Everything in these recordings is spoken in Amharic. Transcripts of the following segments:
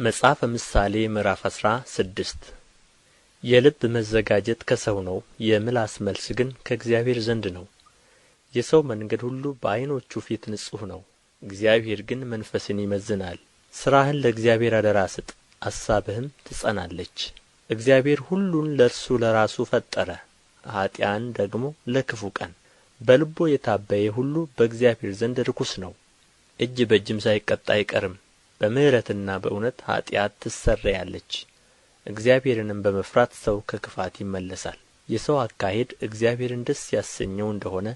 መጽሐፈ ምሳሌ ምዕራፍ 16 የልብ መዘጋጀት ከሰው ነው፣ የምላስ መልስ ግን ከእግዚአብሔር ዘንድ ነው። የሰው መንገድ ሁሉ በዓይኖቹ ፊት ንጹሕ ነው፣ እግዚአብሔር ግን መንፈስን ይመዝናል። ሥራህን ለእግዚአብሔር አደራ ስጥ፣ አሳብህም ትጸናለች። እግዚአብሔር ሁሉን ለእርሱ ለራሱ ፈጠረ፣ ኀጥኣን ደግሞ ለክፉ ቀን። በልቡ የታበየ ሁሉ በእግዚአብሔር ዘንድ ርኩስ ነው፣ እጅ በእጅም ሳይቀጣ አይቀርም። በምሕረትና በእውነት ኃጢአት ትሰረያለች። እግዚአብሔርንም በመፍራት ሰው ከክፋት ይመለሳል። የሰው አካሄድ እግዚአብሔርን ደስ ያሰኘው እንደሆነ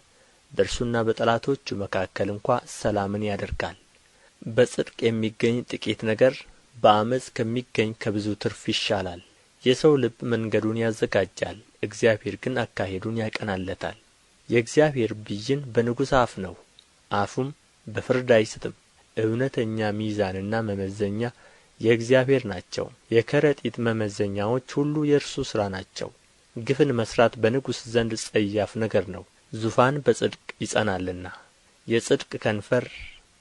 በእርሱና በጠላቶቹ መካከል እንኳ ሰላምን ያደርጋል። በጽድቅ የሚገኝ ጥቂት ነገር በዓመፅ ከሚገኝ ከብዙ ትርፍ ይሻላል። የሰው ልብ መንገዱን ያዘጋጃል፣ እግዚአብሔር ግን አካሄዱን ያቀናለታል። የእግዚአብሔር ብይን በንጉሥ አፍ ነው፣ አፉም በፍርድ አይስትም። እውነተኛ ሚዛንና መመዘኛ የእግዚአብሔር ናቸው። የከረጢት መመዘኛዎች ሁሉ የእርሱ ሥራ ናቸው። ግፍን መሥራት በንጉሥ ዘንድ ጸያፍ ነገር ነው፣ ዙፋን በጽድቅ ይጸናልና። የጽድቅ ከንፈር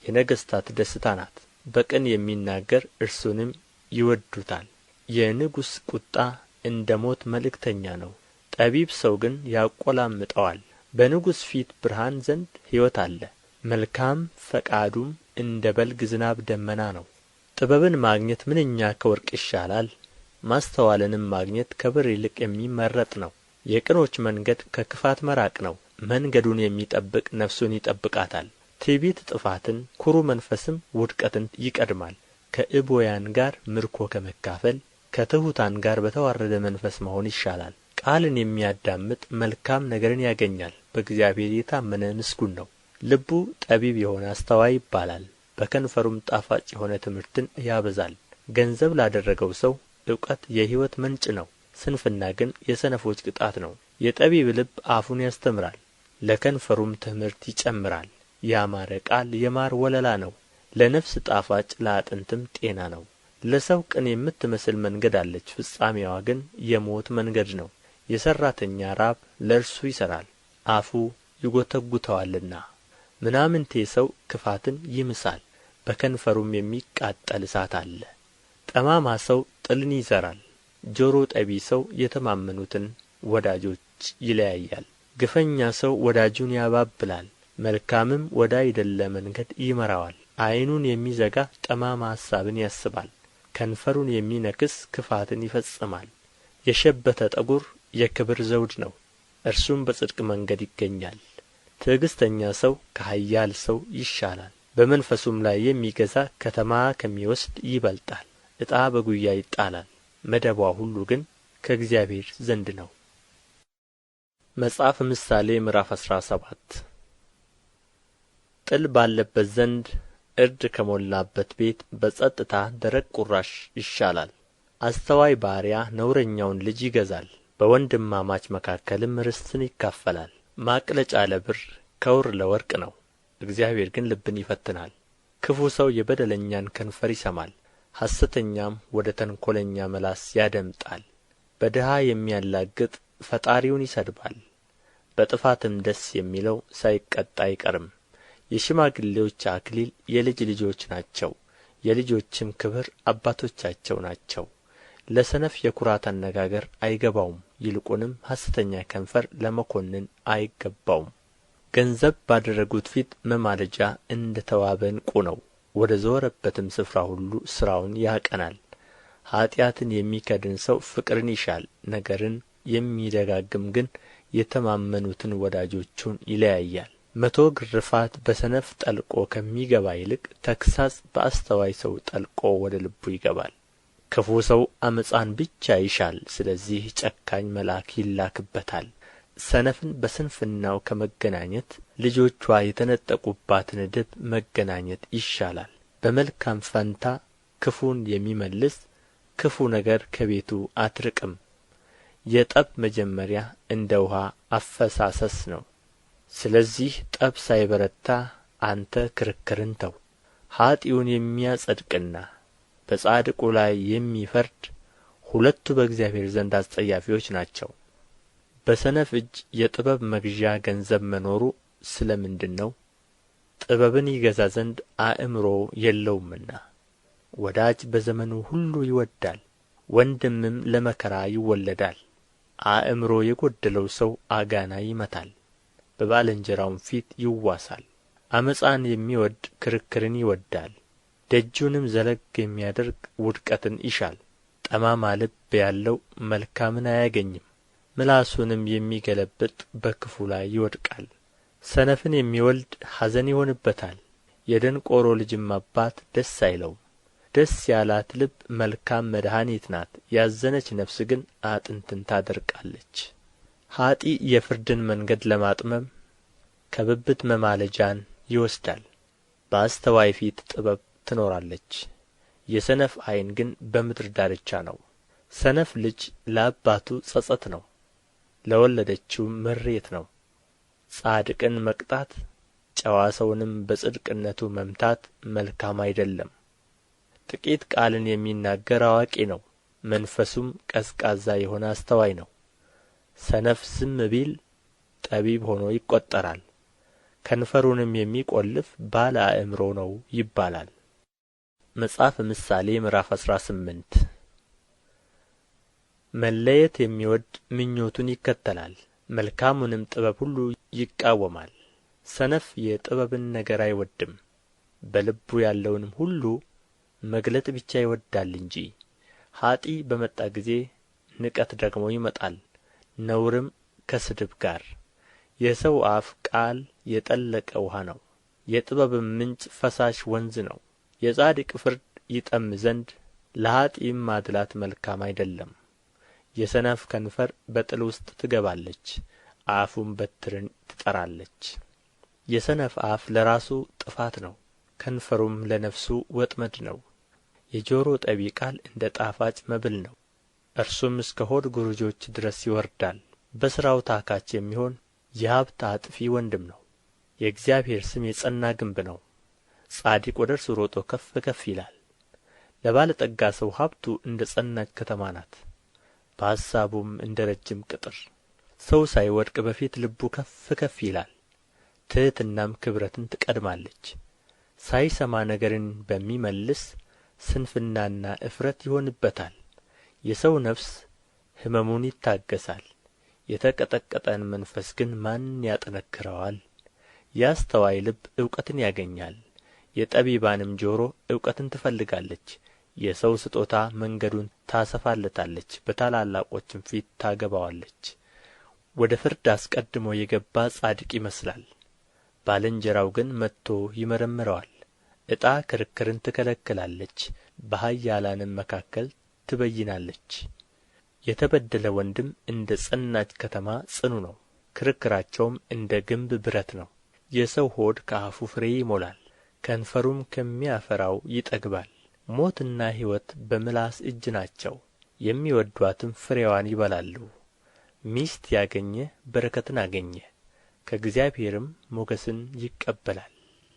የነገሥታት ደስታ ናት፣ በቅን የሚናገር እርሱንም ይወዱታል። የንጉሥ ቁጣ እንደ ሞት መልእክተኛ ነው፣ ጠቢብ ሰው ግን ያቈላምጠዋል። በንጉሥ ፊት ብርሃን ዘንድ ሕይወት አለ፣ መልካም ፈቃዱም እንደ በልግ ዝናብ ደመና ነው። ጥበብን ማግኘት ምንኛ ከወርቅ ይሻላል፣ ማስተዋልንም ማግኘት ከብር ይልቅ የሚመረጥ ነው። የቅኖች መንገድ ከክፋት መራቅ ነው፣ መንገዱን የሚጠብቅ ነፍሱን ይጠብቃታል። ትዕቢት ጥፋትን፣ ኩሩ መንፈስም ውድቀትን ይቀድማል። ከዕቡያን ጋር ምርኮ ከመካፈል ከትሑታን ጋር በተዋረደ መንፈስ መሆን ይሻላል። ቃልን የሚያዳምጥ መልካም ነገርን ያገኛል፣ በእግዚአብሔር የታመነ ምስጉን ነው። ልቡ ጠቢብ የሆነ አስተዋይ ይባላል፣ በከንፈሩም ጣፋጭ የሆነ ትምህርትን ያበዛል። ገንዘብ ላደረገው ሰው ዕውቀት የሕይወት ምንጭ ነው፣ ስንፍና ግን የሰነፎች ቅጣት ነው። የጠቢብ ልብ አፉን ያስተምራል፣ ለከንፈሩም ትምህርት ይጨምራል። ያማረ ቃል የማር ወለላ ነው፣ ለነፍስ ጣፋጭ ለአጥንትም ጤና ነው። ለሰው ቅን የምትመስል መንገድ አለች፣ ፍጻሜዋ ግን የሞት መንገድ ነው። የሠራተኛ ራብ ለእርሱ ይሠራል፣ አፉ ይጐተጕተዋልና። ምናምንቴ ሰው ክፋትን ይምሳል፣ በከንፈሩም የሚቃጠል እሳት አለ። ጠማማ ሰው ጥልን ይዘራል፣ ጆሮ ጠቢ ሰው የተማመኑትን ወዳጆች ይለያያል። ግፈኛ ሰው ወዳጁን ያባብላል፣ መልካምም ወዳይደለ መንገድ ይመራዋል። ዓይኑን የሚዘጋ ጠማማ ሐሳብን ያስባል፣ ከንፈሩን የሚነክስ ክፋትን ይፈጽማል። የሸበተ ጠጕር የክብር ዘውድ ነው፣ እርሱም በጽድቅ መንገድ ይገኛል። ትዕግሥተኛ ሰው ከኃያል ሰው ይሻላል፣ በመንፈሱም ላይ የሚገዛ ከተማ ከሚወስድ ይበልጣል። ዕጣ በጕያ ይጣላል፣ መደቧ ሁሉ ግን ከእግዚአብሔር ዘንድ ነው። መጽሐፈ ምሳሌ ምዕራፍ 17 ጥል ባለበት ዘንድ እርድ ከሞላበት ቤት በጸጥታ ደረቅ ቁራሽ ይሻላል። አስተዋይ ባሪያ ነውረኛውን ልጅ ይገዛል፣ በወንድማማች መካከልም ርስትን ይካፈላል። ማቅለጫ ለብር ከውር ለወርቅ ነው፣ እግዚአብሔር ግን ልብን ይፈትናል። ክፉ ሰው የበደለኛን ከንፈር ይሰማል፣ ሐሰተኛም ወደ ተንኰለኛ ምላስ ያደምጣል። በድሀ የሚያላግጥ ፈጣሪውን ይሰድባል፣ በጥፋትም ደስ የሚለው ሳይቀጣ አይቀርም። የሽማግሌዎች አክሊል የልጅ ልጆች ናቸው፣ የልጆችም ክብር አባቶቻቸው ናቸው። ለሰነፍ የኵራት አነጋገር አይገባውም፣ ይልቁንም ሐሰተኛ ከንፈር ለመኰንን አይገባውም። ገንዘብ ባደረጉት ፊት መማለጃ እንደ ተዋበ ዕንቍ ነው፣ ወደ ዞረበትም ስፍራ ሁሉ ሥራውን ያቀናል። ኀጢአትን የሚከድን ሰው ፍቅርን ይሻል፣ ነገርን የሚደጋግም ግን የተማመኑትን ወዳጆቹን ይለያያል። 100 ግርፋት በሰነፍ ጠልቆ ከሚገባ ይልቅ ተግሣጽ በአስተዋይ ሰው ጠልቆ ወደ ልቡ ይገባል። ክፉ ሰው ዓመፃን ብቻ ይሻል፣ ስለዚህ ጨካኝ መልአክ ይላክበታል። ሰነፍን በስንፍናው ከመገናኘት ልጆቿ የተነጠቁባትን ድብ መገናኘት ይሻላል። በመልካም ፈንታ ክፉን የሚመልስ ክፉ ነገር ከቤቱ አትርቅም። የጠብ መጀመሪያ እንደ ውኃ አፈሳሰስ ነው፣ ስለዚህ ጠብ ሳይበረታ አንተ ክርክርን ተው። ኀጥኡን የሚያጸድቅና በጻድቁ ላይ የሚፈርድ ሁለቱ በእግዚአብሔር ዘንድ አስጸያፊዎች ናቸው። በሰነፍ እጅ የጥበብ መግዣ ገንዘብ መኖሩ ስለ ምንድር ነው? ጥበብን ይገዛ ዘንድ አእምሮ የለውምና። ወዳጅ በዘመኑ ሁሉ ይወድዳል፣ ወንድምም ለመከራ ይወለዳል። አእምሮ የጐደለው ሰው አጋና ይመታል፣ በባልንጀራውም ፊት ይዋሳል። ዓመፃን የሚወድድ ክርክርን ይወድዳል፣ ደጁንም ዘለግ የሚያደርግ ውድቀትን ይሻል። ጠማማ ልብ ያለው መልካምን አያገኝም፣ ምላሱንም የሚገለብጥ በክፉ ላይ ይወድቃል። ሰነፍን የሚወልድ ኀዘን ይሆንበታል፣ የደንቆሮ ልጅም አባት ደስ አይለውም። ደስ ያላት ልብ መልካም መድኃኒት ናት፣ ያዘነች ነፍስ ግን አጥንትን ታደርቃለች። ኀጥእ የፍርድን መንገድ ለማጥመም ከብብት መማለጃን ይወስዳል። በአስተዋይ ፊት ጥበብ ትኖራለች፣ የሰነፍ ዓይን ግን በምድር ዳርቻ ነው። ሰነፍ ልጅ ለአባቱ ጸጸት ነው፣ ለወለደችውም ምሬት ነው። ጻድቅን መቅጣት ጨዋ ሰውንም በጽድቅነቱ መምታት መልካም አይደለም። ጥቂት ቃልን የሚናገር አዋቂ ነው፣ መንፈሱም ቀዝቃዛ የሆነ አስተዋይ ነው። ሰነፍ ዝም ቢል ጠቢብ ሆኖ ይቈጠራል፣ ከንፈሩንም የሚቈልፍ ባለ አእምሮ ነው ይባላል። መጽሐፈ ምሳሌ ምዕራፍ 18 መለየት የሚወድድ ምኞቱን ይከተላል፣ መልካሙንም ጥበብ ሁሉ ይቃወማል። ሰነፍ የጥበብን ነገር አይወድም፣ በልቡ ያለውንም ሁሉ መግለጥ ብቻ ይወድዳል እንጂ። ኀጥእ በመጣ ጊዜ ንቀት ደግሞ ይመጣል፣ ነውርም ከስድብ ጋር። የሰው አፍ ቃል የጠለቀ ውኃ ነው፣ የጥበብም ምንጭ ፈሳሽ ወንዝ ነው። የጻድቅ ፍርድ ይጠም ዘንድ ለኀጥእም ማድላት መልካም አይደለም። የሰነፍ ከንፈር በጥል ውስጥ ትገባለች፣ አፉም በትርን ትጠራለች። የሰነፍ አፍ ለራሱ ጥፋት ነው፣ ከንፈሩም ለነፍሱ ወጥመድ ነው። የጆሮ ጠቢ ቃል እንደ ጣፋጭ መብል ነው፣ እርሱም እስከ ሆድ ጉርጆች ድረስ ይወርዳል። በሥራው ታካች የሚሆን የሀብት አጥፊ ወንድም ነው። የእግዚአብሔር ስም የጸና ግንብ ነው፣ ጻድቅ ወደ እርሱ ሮጦ ከፍ ከፍ ይላል። ለባለጠጋ ሰው ሀብቱ እንደ ጸናች ከተማ ናት፣ በሐሳቡም እንደ ረጅም ቅጥር። ሰው ሳይወድቅ በፊት ልቡ ከፍ ከፍ ይላል፣ ትሕትናም ክብረትን ትቀድማለች። ሳይሰማ ነገርን በሚመልስ ስንፍናና እፍረት ይሆንበታል። የሰው ነፍስ ሕመሙን ይታገሣል፣ የተቀጠቀጠን መንፈስ ግን ማን ያጠነክረዋል? የአስተዋይ ልብ እውቀትን ያገኛል፣ የጠቢባንም ጆሮ እውቀትን ትፈልጋለች። የሰው ስጦታ መንገዱን ታሰፋለታለች፣ በታላላቆችም ፊት ታገባዋለች። ወደ ፍርድ አስቀድሞ የገባ ጻድቅ ይመስላል፣ ባልንጀራው ግን መጥቶ ይመረምረዋል። ዕጣ ክርክርን ትከለክላለች፣ በኃያላንም መካከል ትበይናለች። የተበደለ ወንድም እንደ ጸናች ከተማ ጽኑ ነው፣ ክርክራቸውም እንደ ግንብ ብረት ነው። የሰው ሆድ ከአፉ ፍሬ ይሞላል፣ ከንፈሩም ከሚያፈራው ይጠግባል። ሞትና ሕይወት በምላስ እጅ ናቸው፣ የሚወድዷትም ፍሬዋን ይበላሉ። ሚስት ያገኘ በረከትን አገኘ፣ ከእግዚአብሔርም ሞገስን ይቀበላል።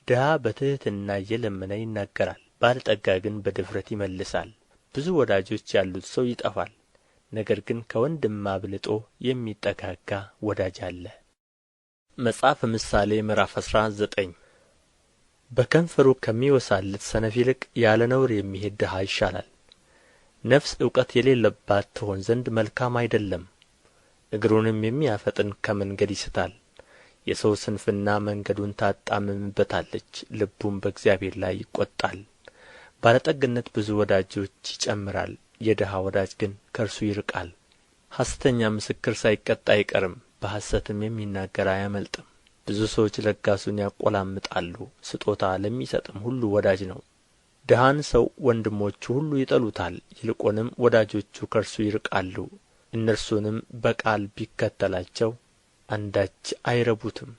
ድሀ በትሕትና እየለመነ ይናገራል፣ ባለጠጋ ግን በድፍረት ይመልሳል። ብዙ ወዳጆች ያሉት ሰው ይጠፋል፣ ነገር ግን ከወንድም አብልጦ የሚጠጋጋ ወዳጅ አለ። መጽሐፈ ምሳሌ ምዕራፍ 19 በከንፈሩ ከሚወሳልት ሰነፍ ይልቅ ያለ ነውር የሚሄድ ድሀ ይሻላል። ነፍስ እውቀት የሌለባት ትሆን ዘንድ መልካም አይደለም፣ እግሩንም የሚያፈጥን ከመንገድ ይስታል። የሰው ስንፍና መንገዱን ታጣምምበታለች፣ ልቡም በእግዚአብሔር ላይ ይቈጣል። ባለጠግነት ብዙ ወዳጆች ይጨምራል፣ የድሀ ወዳጅ ግን ከእርሱ ይርቃል። ሐሰተኛ ምስክር ሳይቀጣ አይቀርም፣ በሐሰትም የሚናገር አያመልጥም። ብዙ ሰዎች ለጋሱን ያቈላምጣሉ፣ ስጦታ ለሚሰጥም ሁሉ ወዳጅ ነው። ድሀን ሰው ወንድሞቹ ሁሉ ይጠሉታል፣ ይልቁንም ወዳጆቹ ከእርሱ ይርቃሉ። እነርሱንም በቃል ቢከተላቸው አንዳች አይረቡትም።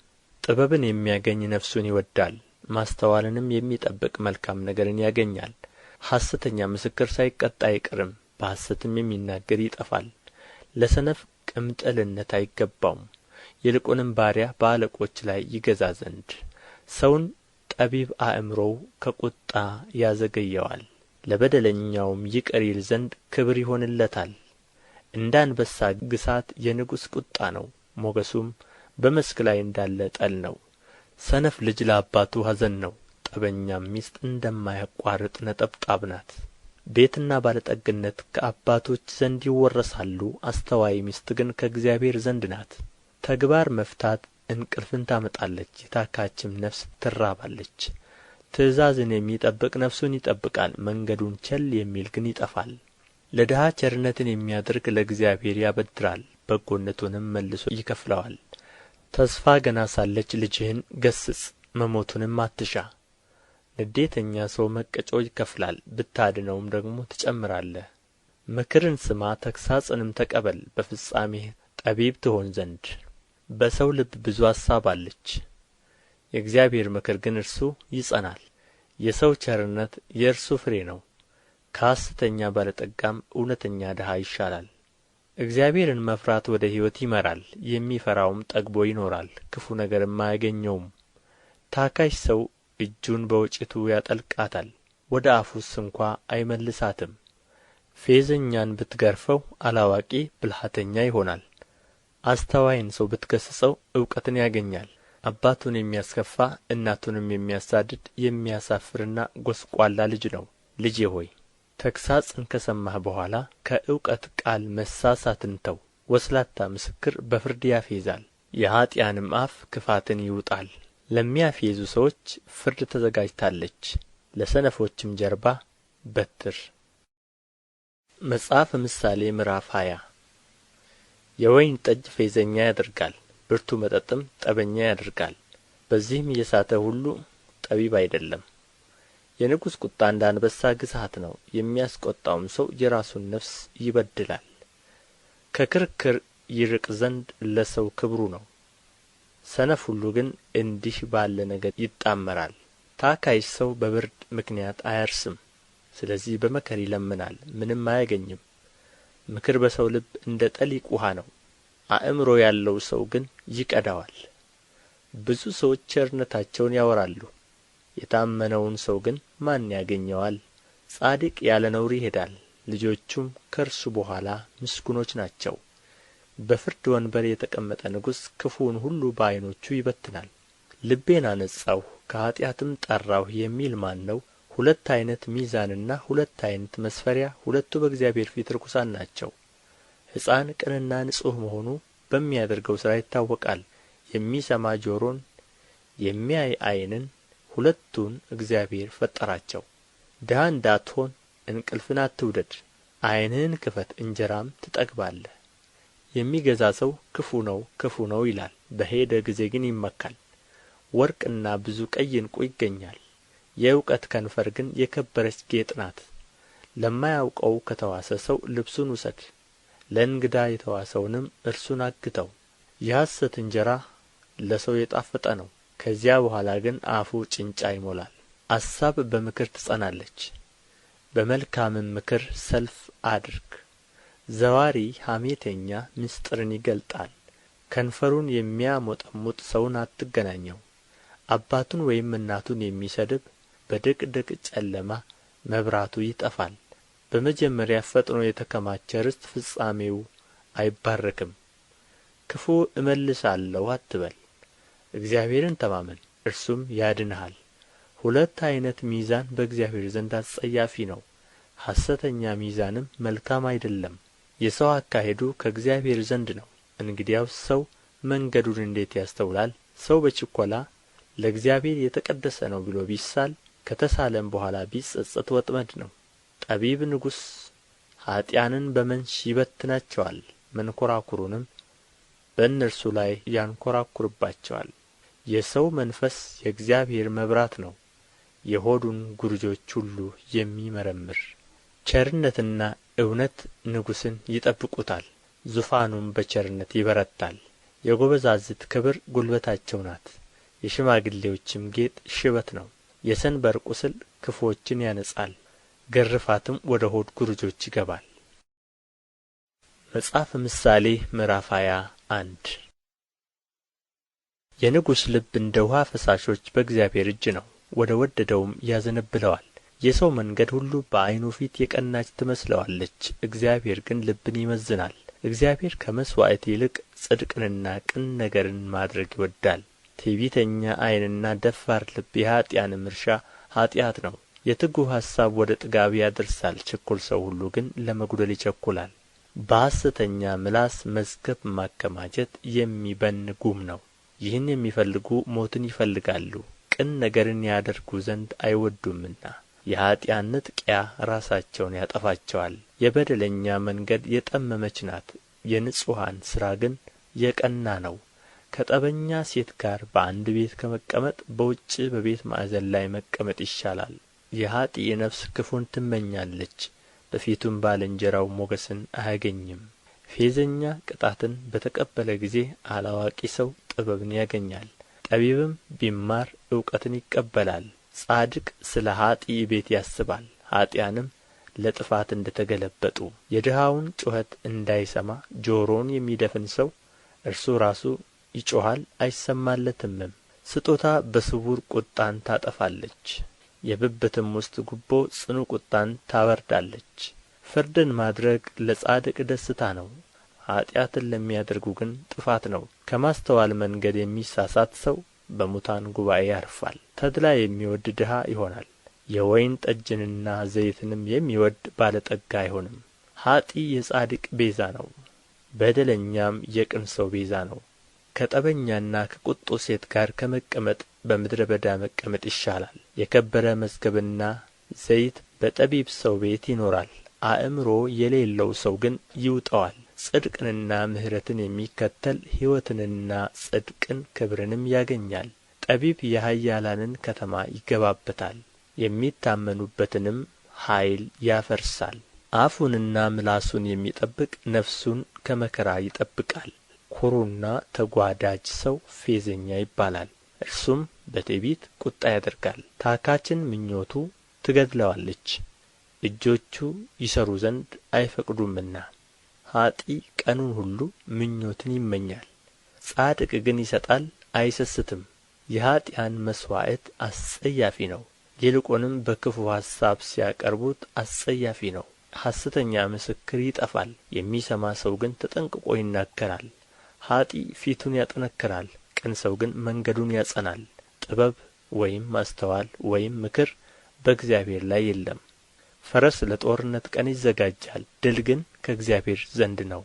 ጥበብን የሚያገኝ ነፍሱን ይወድዳል፣ ማስተዋልንም የሚጠብቅ መልካም ነገርን ያገኛል። ሐሰተኛ ምስክር ሳይቀጣ አይቀርም፣ በሐሰትም የሚናገር ይጠፋል። ለሰነፍ ቅምጥልነት አይገባውም፣ ይልቁንም ባሪያ በአለቆች ላይ ይገዛ ዘንድ። ሰውን ጠቢብ አእምሮው ከቁጣ ያዘገየዋል፣ ለበደለኛውም ይቅር ይል ዘንድ ክብር ይሆንለታል። እንደ አንበሳ ግሣት የንጉሥ ቁጣ ነው፣ ሞገሱም በመስክ ላይ እንዳለ ጠል ነው። ሰነፍ ልጅ ለአባቱ ኀዘን ነው፣ ጠበኛም ሚስት እንደማያቋርጥ ነጠብጣብ ናት። ቤትና ባለጠግነት ከአባቶች ዘንድ ይወረሳሉ፣ አስተዋይ ሚስት ግን ከእግዚአብሔር ዘንድ ናት። ተግባር መፍታት እንቅልፍን ታመጣለች፣ የታካችም ነፍስ ትራባለች። ትእዛዝን የሚጠብቅ ነፍሱን ይጠብቃል፣ መንገዱን ቸል የሚል ግን ይጠፋል። ለድሀ ቸርነትን የሚያደርግ ለእግዚአብሔር ያበድራል፣ በጎነቱንም መልሶ ይከፍለዋል። ተስፋ ገና ሳለች ልጅህን ገሥጽ፣ መሞቱንም አትሻ። ንዴተኛ ሰው መቀጮ ይከፍላል፣ ብታድነውም ደግሞ ትጨምራለህ። ምክርን ስማ፣ ተግሣጽንም ተቀበል፣ በፍጻሜህ ጠቢብ ትሆን ዘንድ። በሰው ልብ ብዙ አሳብ አለች፣ የእግዚአብሔር ምክር ግን እርሱ ይጸናል። የሰው ቸርነት የእርሱ ፍሬ ነው፣ ከሐሰተኛ ባለጠጋም እውነተኛ ድሀ ይሻላል። እግዚአብሔርን መፍራት ወደ ሕይወት ይመራል፣ የሚፈራውም ጠግቦ ይኖራል፣ ክፉ ነገርም አያገኘውም። ታካች ሰው እጁን በወጭቱ ያጠልቃታል፣ ወደ አፉስ እንኳ አይመልሳትም። ፌዘኛን ብትገርፈው አላዋቂ ብልሃተኛ ይሆናል፣ አስተዋይን ሰው ብትገሥጸው እውቀትን ያገኛል። አባቱን የሚያስከፋ እናቱንም የሚያሳድድ የሚያሳፍርና ጐስቋላ ልጅ ነው። ልጄ ሆይ ተግሣጽን ከሰማህ በኋላ ከእውቀት ቃል መሳሳትን ተው። ወስላታ ምስክር በፍርድ ያፌዛል፣ የኀጥኣንም አፍ ክፋትን ይውጣል። ለሚያፌዙ ሰዎች ፍርድ ተዘጋጅታለች፣ ለሰነፎችም ጀርባ በትር። መጽሐፈ ምሳሌ ምዕራፍ 20 የወይን ጠጅ ፌዘኛ ያደርጋል፣ ብርቱ መጠጥም ጠበኛ ያደርጋል። በዚህም የሳተ ሁሉ ጠቢብ አይደለም። የንጉሥ ቍጣ እንደ አንበሳ ግሣት ነው፣ የሚያስቈጣውም ሰው የራሱን ነፍስ ይበድላል። ከክርክር ይርቅ ዘንድ ለሰው ክብሩ ነው፣ ሰነፍ ሁሉ ግን እንዲህ ባለ ነገር ይጣመራል። ታካች ሰው በብርድ ምክንያት አያርስም፣ ስለዚህ በመከር ይለምናል፣ ምንም አያገኝም። ምክር በሰው ልብ እንደ ጠሊቅ ውኃ ነው፣ አእምሮ ያለው ሰው ግን ይቀዳዋል። ብዙ ሰዎች ቸርነታቸውን ያወራሉ፣ የታመነውን ሰው ግን ማን ያገኘዋል? ጻድቅ ያለ ነውር ይሄዳል፣ ልጆቹም ከእርሱ በኋላ ምስጉኖች ናቸው። በፍርድ ወንበር የተቀመጠ ንጉሥ ክፉውን ሁሉ በዓይኖቹ ይበትናል። ልቤን አነጻሁ ከኃጢአትም ጠራሁ የሚል ማን ነው? ሁለት ዓይነት ሚዛንና ሁለት ዓይነት መስፈሪያ፣ ሁለቱ በእግዚአብሔር ፊት ርኩሳን ናቸው። ሕፃን ቅንና ንጹሕ መሆኑ በሚያደርገው ሥራ ይታወቃል። የሚሰማ ጆሮን የሚያይ ዓይንን ሁለቱን እግዚአብሔር ፈጠራቸው። ድሀ እንዳትሆን እንቅልፍን አትውደድ፣ ዓይንህን ክፈት እንጀራም ትጠግባለህ። የሚገዛ ሰው ክፉ ነው ይላል፣ በሄደ ጊዜ ግን ይመካል። ወርቅና ብዙ ቀይ ዕንቍ ይገኛል፣ የእውቀት ከንፈር ግን የከበረች ጌጥ ናት። ለማያውቀው ከተዋሰ ሰው ልብሱን ውሰድ፣ ለእንግዳ የተዋሰውንም እርሱን አግተው። የሐሰት እንጀራ ለሰው የጣፈጠ ነው፣ ከዚያ በኋላ ግን አፉ ጭንጫ ይሞላል። አሳብ በምክር ትጸናለች፣ በመልካምም ምክር ሰልፍ አድርግ። ዘዋሪ ሐሜተኛ ምስጢርን ይገልጣል፣ ከንፈሩን የሚያሞጠሙጥ ሰውን አትገናኘው። አባቱን ወይም እናቱን የሚሰድብ በድቅድቅ ጨለማ መብራቱ ይጠፋል። በመጀመሪያ ፈጥኖ የተከማቸ ርስት ፍጻሜው አይባረክም። ክፉ እመልሳለሁ አትበል፣ እግዚአብሔርን ተማመን እርሱም ያድንሃል። ሁለት ዓይነት ሚዛን በእግዚአብሔር ዘንድ አስጸያፊ ነው፣ ሐሰተኛ ሚዛንም መልካም አይደለም። የሰው አካሄዱ ከእግዚአብሔር ዘንድ ነው፣ እንግዲያውስ ሰው መንገዱን እንዴት ያስተውላል? ሰው በችኰላ ለእግዚአብሔር የተቀደሰ ነው ብሎ ቢሳል ከተሳለም በኋላ ቢጸጸት ወጥመድ ነው። ጠቢብ ንጉሥ ኀጥኣንን በመንሽ ይበትናቸዋል፣ መንኰራኵሩንም በእነርሱ ላይ ያንኰራኵርባቸዋል። የሰው መንፈስ የእግዚአብሔር መብራት ነው፣ የሆዱን ጕርጆች ሁሉ የሚመረምር። ቸርነትና እውነት ንጉሥን ይጠብቁታል፣ ዙፋኑም በቸርነት ይበረታል። የጐበዛዝት ክብር ጕልበታቸው ናት፣ የሽማግሌዎችም ጌጥ ሽበት ነው። የሰንበር ቍስል ክፉዎችን ያነጻል፣ ግርፋትም ወደ ሆድ ጕርጆች ይገባል። መጽሐፈ ምሳሌ ምዕራፍ 21 የንጉሥ ልብ እንደ ውኃ ፈሳሾች በእግዚአብሔር እጅ ነው፣ ወደ ወደደውም ያዘነብለዋል። የሰው መንገድ ሁሉ በዓይኑ ፊት የቀናች ትመስለዋለች፣ እግዚአብሔር ግን ልብን ይመዝናል። እግዚአብሔር ከመሥዋዕት ይልቅ ጽድቅንና ቅን ነገርን ማድረግ ይወድዳል። ትዕቢተኛ ዓይንና ደፋር ልብ የኀጥኣንም እርሻ ኃጢአት ነው። የትጉህ ሐሳብ ወደ ጥጋብ ያደርሳል፣ ችኩል ሰው ሁሉ ግን ለመጕደል ይቸኵላል። በሐሰተኛ ምላስ መዝገብ ማከማቸት የሚበን ጉም ነው። ይህን የሚፈልጉ ሞትን ይፈልጋሉ፣ ቅን ነገርን ያደርጉ ዘንድ አይወዱምና። የኀጥኣን ንጥቂያ ራሳቸውን ያጠፋቸዋል። የበደለኛ መንገድ የጠመመች ናት፣ የንጹሐን ሥራ ግን የቀና ነው። ከጠበኛ ሴት ጋር በአንድ ቤት ከመቀመጥ በውጭ በቤት ማዕዘን ላይ መቀመጥ ይሻላል። የኀጥእ ነፍስ ክፉን ትመኛለች፣ በፊቱም ባልንጀራው ሞገስን አያገኝም። ፌዘኛ ቅጣትን በተቀበለ ጊዜ አላዋቂ ሰው ጥበብን ያገኛል። ጠቢብም ቢማር እውቀትን ይቀበላል። ጻድቅ ስለ ኀጥእ ቤት ያስባል፣ ኀጥኣንም ለጥፋት እንደ ተገለበጡ። የድሃውን ጩኸት እንዳይሰማ ጆሮውን የሚደፍን ሰው እርሱ ራሱ ይጮኻል አይሰማለትምም። ስጦታ በስውር ቁጣን ታጠፋለች፣ የብብትም ውስጥ ጉቦ ጽኑ ቁጣን ታበርዳለች። ፍርድን ማድረግ ለጻድቅ ደስታ ነው፣ ኃጢአትን ለሚያደርጉ ግን ጥፋት ነው። ከማስተዋል መንገድ የሚሳሳት ሰው በሙታን ጉባኤ ያርፋል። ተድላ የሚወድድ ድሀ ይሆናል፣ የወይን ጠጅንና ዘይትንም የሚወድድ ባለጠጋ አይሆንም። ኀጥእ የጻድቅ ቤዛ ነው፣ በደለኛም የቅን ሰው ቤዛ ነው። ከጠበኛና ከቍጡ ሴት ጋር ከመቀመጥ በምድረ በዳ መቀመጥ ይሻላል። የከበረ መዝገብና ዘይት በጠቢብ ሰው ቤት ይኖራል፣ አእምሮ የሌለው ሰው ግን ይውጠዋል። ጽድቅንና ምሕረትን የሚከተል ሕይወትንና ጽድቅን ክብርንም ያገኛል። ጠቢብ የኃያላንን ከተማ ይገባበታል፣ የሚታመኑበትንም ኃይል ያፈርሳል። አፉንና ምላሱን የሚጠብቅ ነፍሱን ከመከራ ይጠብቃል። ኵሩና ተጓዳጅ ሰው ፌዘኛ ይባላል፣ እርሱም በትዕቢት ቍጣ ያደርጋል። ታካችን ምኞቱ ትገድለዋለች፣ እጆቹ ይሠሩ ዘንድ አይፈቅዱምና። ኀጥእ ቀኑን ሁሉ ምኞትን ይመኛል፣ ጻድቅ ግን ይሰጣል አይሰስትም። የኀጥኣን መሥዋዕት አስጸያፊ ነው፣ ይልቁንም በክፉ ሐሳብ ሲያቀርቡት አስጸያፊ ነው። ሐሰተኛ ምስክር ይጠፋል፣ የሚሰማ ሰው ግን ተጠንቅቆ ይናገራል። ኀጥእ ፊቱን ያጠነክራል፣ ቅን ሰው ግን መንገዱን ያጸናል። ጥበብ ወይም ማስተዋል ወይም ምክር በእግዚአብሔር ላይ የለም። ፈረስ ለጦርነት ቀን ይዘጋጃል፣ ድል ግን ከእግዚአብሔር ዘንድ ነው።